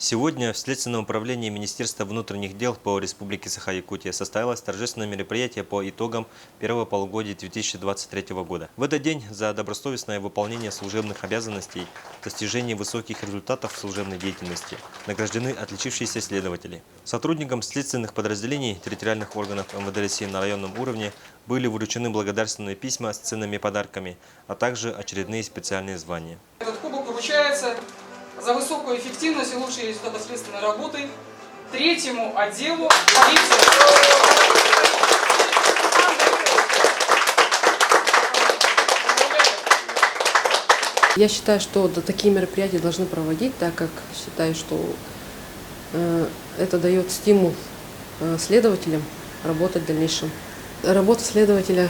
Сегодня в Следственном управлении Министерства внутренних дел по Республике Саха-Якутия состоялось торжественное мероприятие по итогам первого полугодия 2023 года. В этот день за добросовестное выполнение служебных обязанностей, достижение высоких результатов в служебной деятельности награждены отличившиеся следователи. Сотрудникам следственных подразделений территориальных органов МВД России на районном уровне были вручены благодарственные письма с ценными подарками, а также очередные специальные звания. Этот кубок вручается за высокую эффективность и лучшие результаты следственной работы третьему отделу полиции. Я считаю, что такие мероприятия должны проводить, так как считаю, что это дает стимул следователям работать в дальнейшем. Работа следователя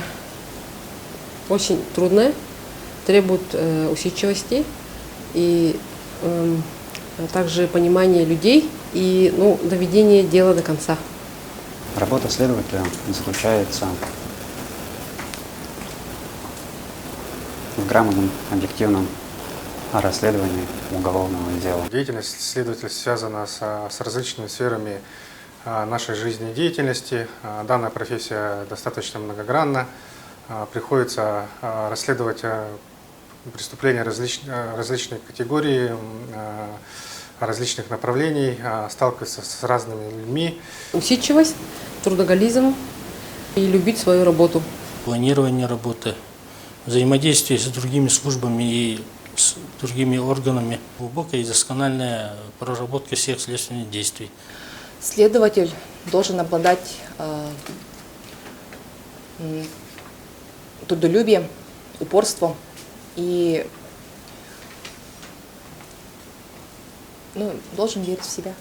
очень трудная, требует усидчивости и также понимания людей и доведения дела до конца. Работа следователя заключается в грамотном, объективном расследовании уголовного дела. Деятельность следователя связана с различными сферами нашей жизнедеятельности. Данная профессия достаточно многогранна. Приходится расследовать преступления различных категорий, различных направлений, сталкиваться с разными людьми. Усидчивость, трудоголизм и любить свою работу. Планирование работы, взаимодействие с другими службами и с другими органами, глубокая и доскональная проработка всех следственных действий. Следователь должен обладать трудолюбием, упорством и должен верить в себя.